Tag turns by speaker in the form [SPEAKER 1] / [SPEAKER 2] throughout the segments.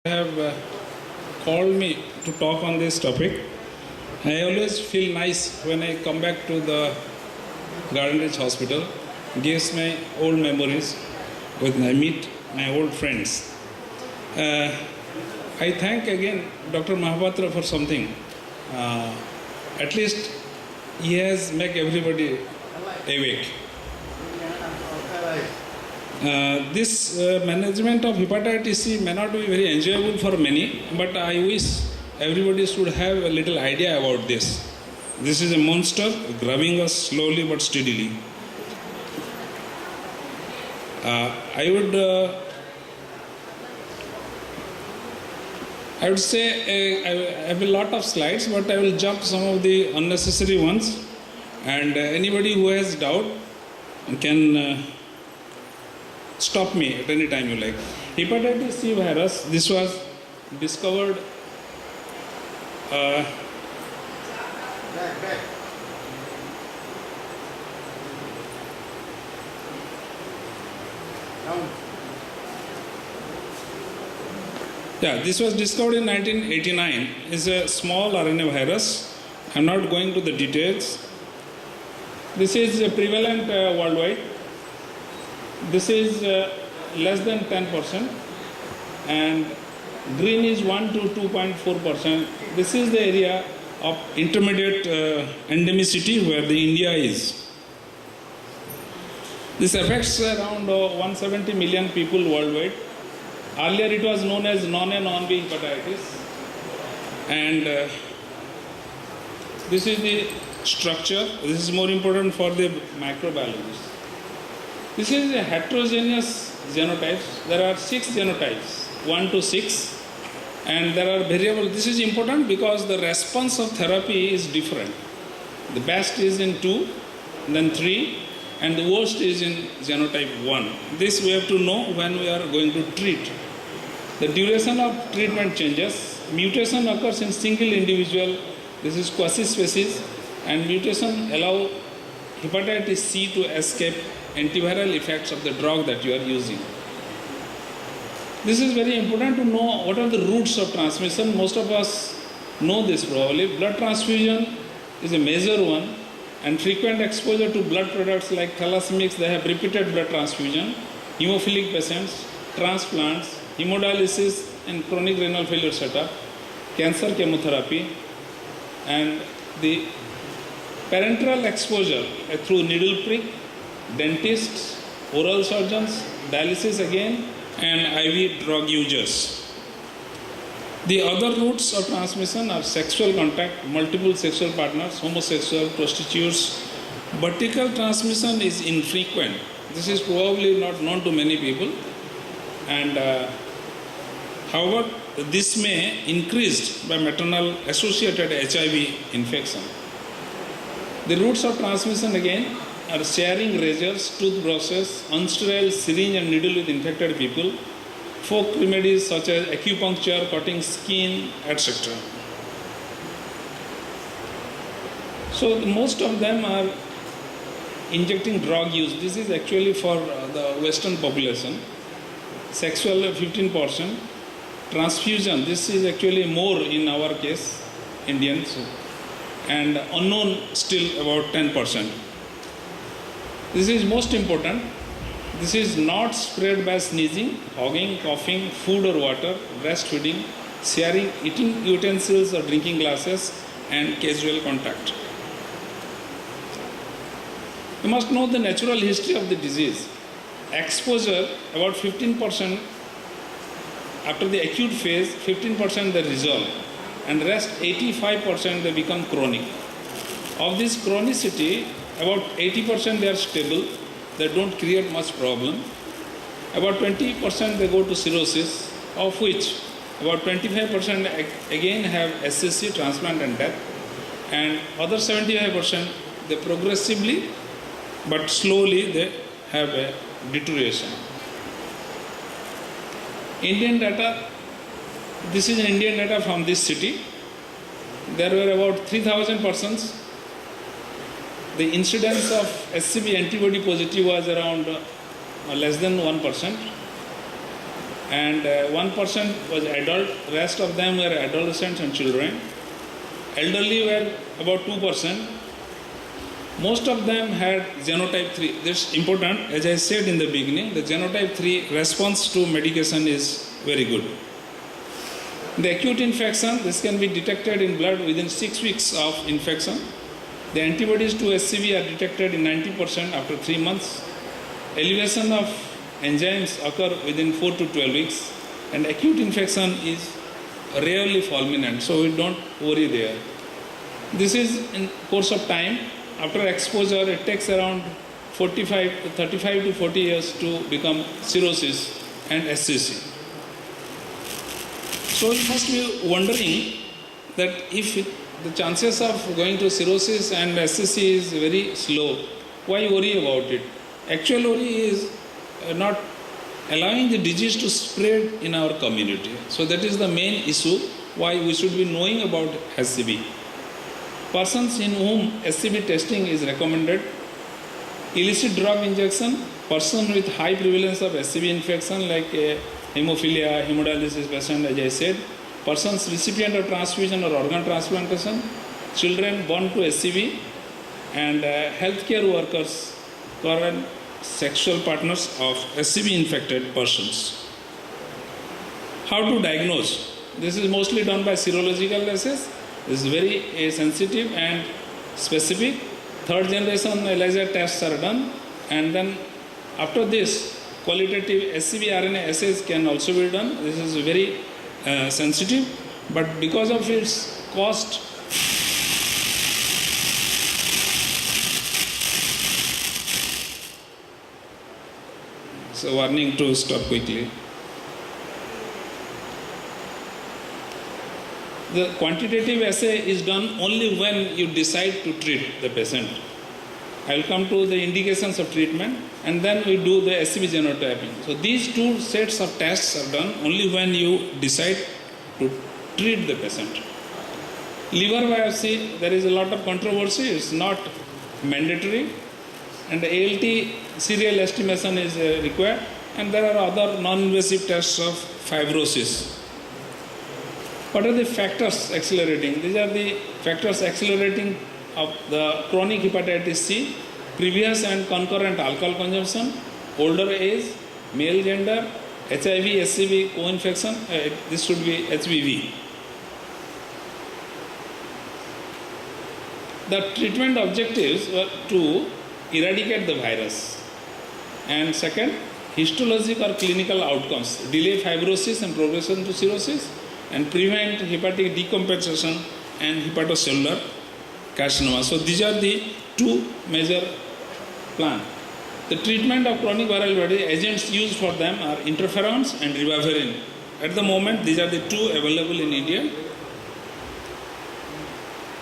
[SPEAKER 1] have called me to talk on this topic. I always feel nice when I come back to the Garden Ridge Hospital. Gives me old memories when I meet my old friends. I thank again Dr. Mahapatra for something. At least he has made everybody awake. This management of hepatitis C may not be very enjoyable for many, but I wish everybody should have a little idea about this. This is a monster grabbing us slowly but steadily. I would say I have a lot of slides, but I will jump some of the unnecessary ones. And anybody who has doubt can stop me at any time you like. Hepatitis C virus, this was discovered this was discovered in 1989. It's a small RNA virus. I'm not going to the details. This is prevalent worldwide. This is less than 10%, and green is 1 to 2.4%. This is the area of intermediate endemicity where the India is. This affects around 170 million people worldwide. Earlier it was known as non-A non-B hepatitis. And this is the structure. This is more important for the microbiologists. This is a heterogeneous genotypes. There are 6 genotypes, 1 to 6, and there are variable. This is important because the response of therapy is different. The best is in 2, then 3, and the worst is in genotype 1. This we have to know when we are going to treat. The duration of treatment changes. Mutation occurs in single individual. This is quasi-species, and mutation allow hepatitis C to escape antiviral effects of the drug that you are using. This is very important to know what are the routes of transmission. Most of us know this probably. Blood transfusion is a major one, and frequent exposure to blood products like thalassemics, they have repeated blood transfusion, hemophilic patients, transplants, hemodialysis and chronic renal failure setup, cancer chemotherapy, and the parenteral exposure through needle prick, dentists, oral surgeons, dialysis again, and IV drug users. The other routes of transmission are sexual contact, multiple sexual partners, homosexual, prostitutes. Vertical transmission is infrequent. This is probably not known to many people. And however, this may increase by maternal associated HIV infection. The routes of transmission again are sharing razors, toothbrushes, unsterile syringe and needle with infected people, folk remedies such as acupuncture, cutting skin, etc. So most of them are injecting drug use. This is actually for the Western population. Sexual 15%. Transfusion, this is actually more in our case, Indians. And unknown still about 10%. This is most important. This is not spread by sneezing, hugging, coughing, food or water, breastfeeding, sharing eating utensils or drinking glasses, and casual contact. You must know the natural history of the disease. Exposure, about 15%, after the acute phase, 15% they resolve, and rest 85% they become chronic. Of this chronicity, about 80% they are stable, they don't create much problem. About 20% they go to cirrhosis, of which about 25% again have SCC, transplant and death, and other 75% they progressively but slowly they have a deterioration. Indian data, this is Indian data from this city. There were about 3,000 persons. The incidence of SCB antibody positive was around less than 1%. and 1% was adult, rest of them were adolescents and children. Elderly were about 2%. Most of them had genotype 3. That's important. As I said in the beginning, the genotype 3 response to medication is very good. The acute infection, this can be detected in blood within 6 weeks of infection. The antibodies to SCV are detected in 90% after 3 months. Elevation of enzymes occur within 4 to 12 weeks, and acute infection is rarely fulminant, so we don't worry there. This is in course of time. After exposure, it takes around 35 to 40 years to become cirrhosis and SCC. So you must be wondering that if the chances of going to cirrhosis and SCC is very slow, why worry about it? Actual worry is not allowing the disease to spread in our community. So that is the main issue why we should be knowing about SCV. Persons in whom SCV testing is recommended: illicit drug injection, person with high prevalence of SCV infection like hemophilia, hemodialysis patient, as I said, persons recipient of transfusion or organ transplantation, children born to SCV, and healthcare workers, current sexual partners of SCV infected persons. How to diagnose? This is mostly done by serological assays. This is very sensitive and specific. Third generation ELISA tests are done, and then after this, qualitative SCV RNA assays can also be done. This is very sensitive, but because of its cost, so warning to stop quickly. The quantitative assay is done only when you decide to treat the patient. I will come to the indications of treatment, and then we do the SCV genotyping. So these two sets of tests are done only when you decide to treat the patient. Liver biopsy, there is a lot of controversy. It's not mandatory, and the ALT serial estimation is required, and there are other non-invasive tests of fibrosis. What are the factors accelerating? These are the factors accelerating of the chronic hepatitis C: previous and concurrent alcohol consumption, older age, male gender, HIV, SCV co-infection. This should be HBV. The treatment objectives were to eradicate the virus, and second, histologic or clinical outcomes: delay fibrosis and progression to cirrhosis, and prevent hepatic decompensation and hepatocellular carcinoma. So these are the two major plans. The treatment of chronic viral hepatitis, agents used for them are interferons and ribavirin. At the moment, these are the two available in India.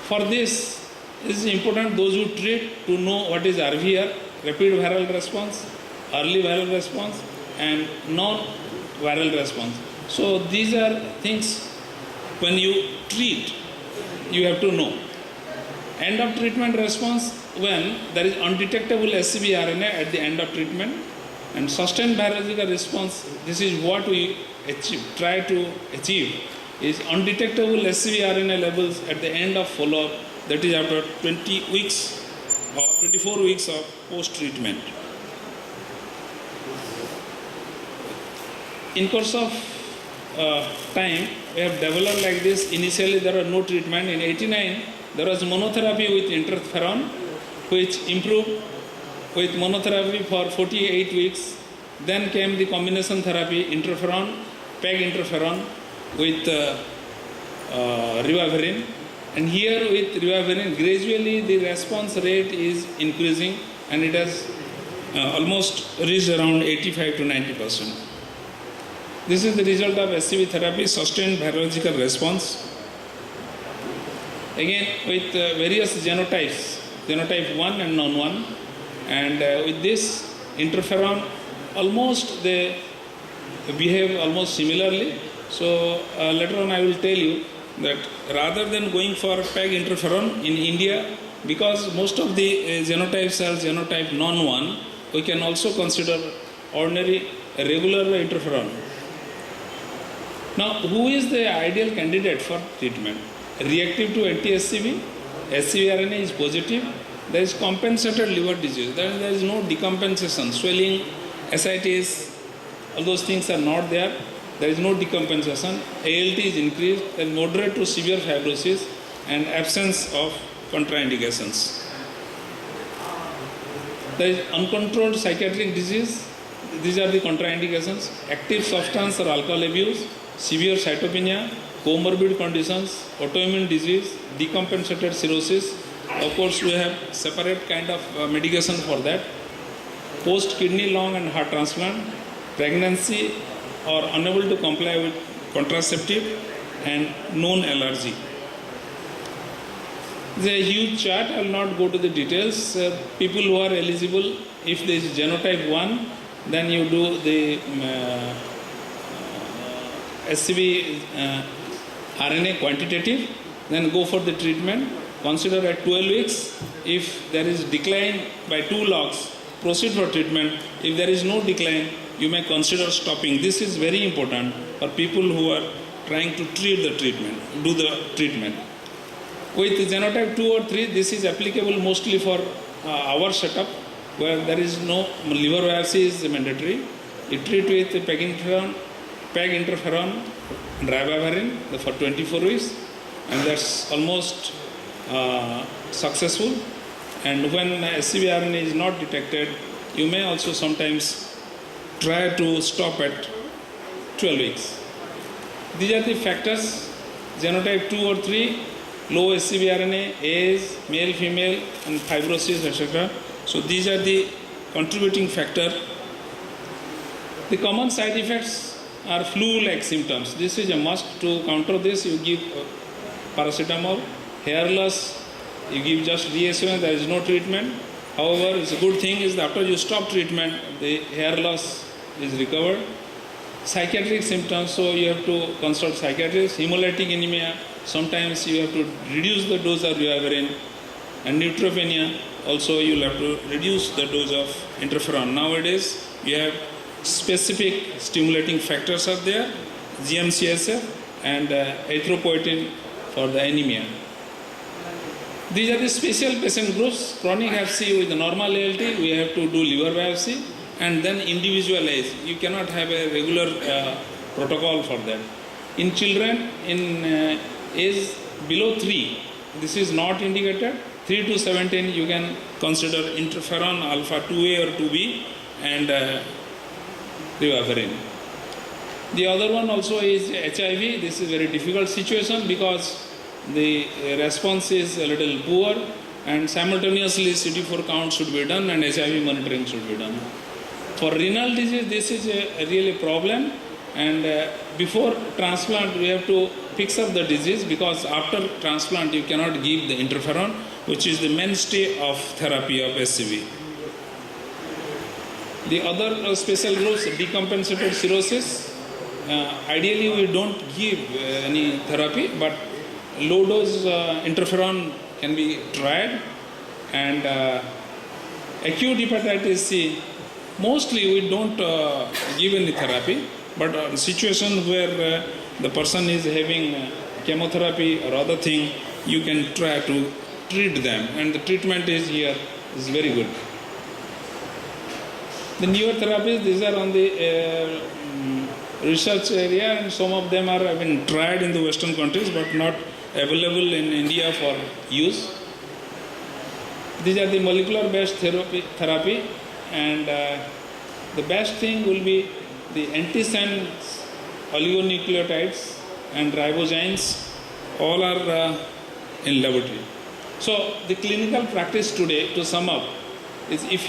[SPEAKER 1] For this, it is important those who treat to know what is RVR, rapid viral response, early viral response, and non-viral response. So these are things when you treat, you have to know. End of treatment response, when there is undetectable SCV RNA at the end of treatment, and sustained virological response. This is what we try to achieve, is undetectable SCV RNA levels at the end of follow-up, that is after 20 weeks or 24 weeks of post-treatment. In course of time, we have developed like this. Initially, there was no treatment. In 89, there was monotherapy with interferon, which improved with monotherapy for 48 weeks. Then came the combination therapy, interferon, PEG interferon with ribavirin. And here with ribavirin, gradually the response rate is increasing, and it has almost reached around 85 to 90%. This is the result of SCV therapy, sustained virological response. Again, with various genotypes, genotype 1 and non-1, and with this interferon, almost they behave almost similarly. So later on I will tell you that rather than going for PEG interferon in India, because most of the genotypes are genotype non-1, we can also consider ordinary regular interferon. Now, who is the ideal candidate for treatment? Reactive to anti-SCV, SCV-RNA is positive. There is compensated liver disease. There is no decompensation, swelling, ascites, all those things are not there. There is no decompensation. ALT is increased. There is moderate to severe fibrosis and absence of contraindications. There is uncontrolled psychiatric disease. These are the contraindications. Active substance or alcohol abuse, severe cytopenia, comorbid conditions, autoimmune disease, decompensated cirrhosis. Of course, we have separate kind of medication for that. Post kidney, lung and heart transplant, pregnancy or unable to comply with contraceptive, and known allergy. There is a huge chart. I will not go to the details. People who are eligible, if there is genotype 1, then you do the SCV RNA quantitative, then go for the treatment. Consider at 12 weeks. If there is decline by 2 logs, proceed for treatment. If there is no decline, you may consider stopping. This is very important for people who are trying to treat the treatment, do the treatment. With genotype 2 or 3, this is applicable mostly for our setup, where there is no liver biopsy is mandatory. You treat with PEG interferon and ribavirin for 24 weeks, and that's almost successful. And when SCV RNA is not detected, you may also sometimes try to stop at 12 weeks. These are the factors: genotype 2 or 3, low SCV RNA, age, male, female, and fibrosis, etc. So these are the contributing factor. The common side effects are flu-like symptoms. This is a must. To counter this, you give paracetamol. Hair loss, you give just reassurance, there is no treatment. However, it's a good thing is that after you stop treatment, the hair loss is recovered. Psychiatric symptoms, so you have to consult psychiatrist. Hemolytic anemia, sometimes you have to reduce the dose of ribavirin. And neutropenia, also you will have to reduce the dose of interferon. Nowadays, you have specific stimulating factors are there, GM-CSF and erythropoietin for the anemia. These are the special patient groups. Chronic Hep C with the normal ALT, we have to do liver biopsy and then individualize. You cannot have a regular protocol for that. In children, in age below 3, this is not indicated. 3 to 17, you can consider interferon alpha 2A or 2B and ribavirin. The other one also is HIV. This is a very difficult situation because the response is a little poor and simultaneously CD4 count should be done and HIV monitoring should be done. For renal disease, this is a really problem, and before transplant we have to fix up the disease because after transplant you cannot give the interferon, which is the mainstay of therapy of SCV. The other special groups, decompensated cirrhosis, ideally we don't give any therapy, but low dose interferon can be tried, and acute hepatitis C, mostly we don't give any therapy, but situation where the person is having chemotherapy or other thing, you can try to treat them, and the treatment is here is very good. The newer therapies, these are on the research area, and some of them are have been tried in the Western countries but not available in India for use. These are the molecular based therapy, and the best thing will be the antisense oligonucleotides and ribozymes, all are in laboratory. So the clinical practice today, to sum up, is if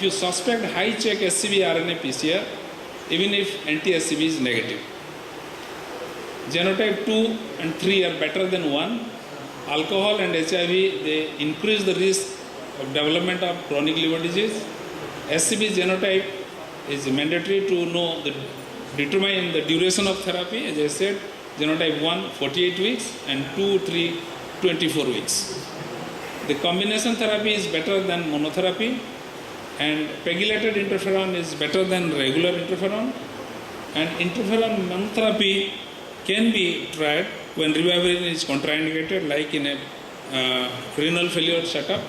[SPEAKER 1] you suspect high check SCV RNA PCR, even if anti-SCV is negative. Genotype 2 and 3 are better than 1. Alcohol and HIV, they increase the risk of development of chronic liver disease. SCV genotype is mandatory to know determine the duration of therapy. As I said, genotype 1 48 weeks and 2, 3 24 weeks. The combination therapy is better than monotherapy, and pegylated interferon is better than regular interferon. And interferon monotherapy can be tried when ribavirin is contraindicated, like in a renal failure setup.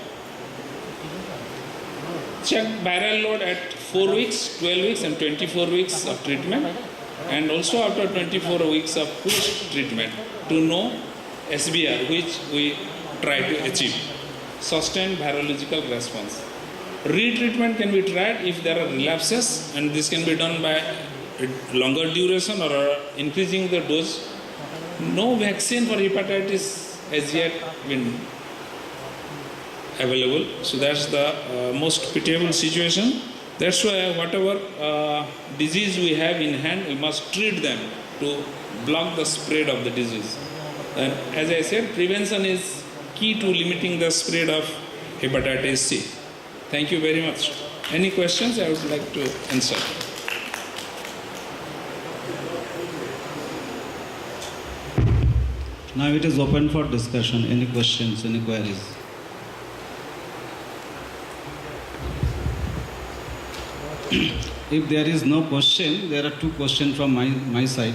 [SPEAKER 1] Check viral load at 4 weeks, 12 weeks and 24 weeks of treatment, and also after 24 weeks of post-treatment to know SBR, which we try to achieve, sustained virological response. Retreatment can be tried if there are relapses, and this can be done by longer duration or increasing the dose. No vaccine for hepatitis has yet been available, so that's the most pitiable situation. That's why whatever disease we have in hand, we must treat them to block the spread of the disease. And as I said, prevention is key to limiting the spread of hepatitis C. Thank you very much. Any questions I would like to answer?
[SPEAKER 2] Now it is open for discussion. Any questions, any queries? If there is no question, there are two questions from my side.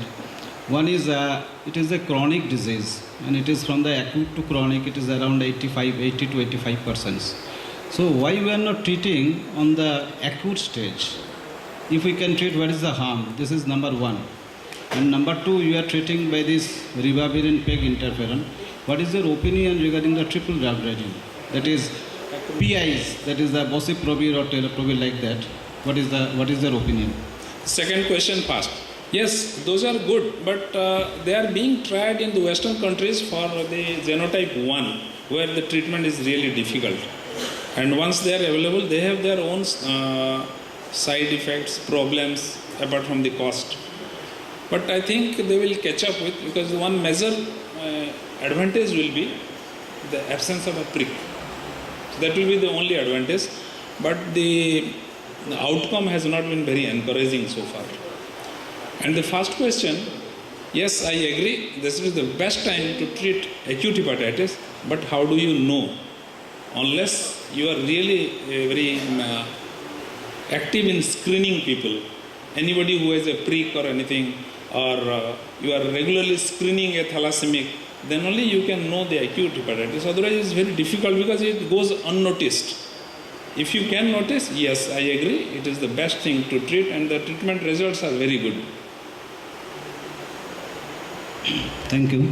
[SPEAKER 2] One is, it is a chronic disease, and it is from the acute to chronic, it is around 80 to 85%. So why we are not treating on the acute stage? If we can treat, what is the harm? This is number one. And number two, you are treating by this ribavirin PEG interferon. What is your opinion regarding the triple drug regime? That is PIs, that is the boceprevir or tenofovir, like that. What is your opinion?
[SPEAKER 1] Second question first. Yes, those are good, but they are being tried in the Western countries for the genotype 1, where the treatment is really difficult. And once they are available, they have their own side effects, problems, apart from the cost. But I think they will catch up with, because one major advantage will be the absence of a prick. So that will be the only advantage. But the outcome has not been very encouraging so far. And the first question, yes, I agree, this is the best time to treat acute hepatitis, but how do you know? Unless you are really very active in screening people, anybody who has a prick or anything, or you are regularly screening a thalassemic, then only you can know the acute hepatitis. Otherwise it's very difficult because it goes unnoticed. If you can notice, yes, I agree, it is the best thing to treat, and the treatment results are very good.
[SPEAKER 2] Thank you.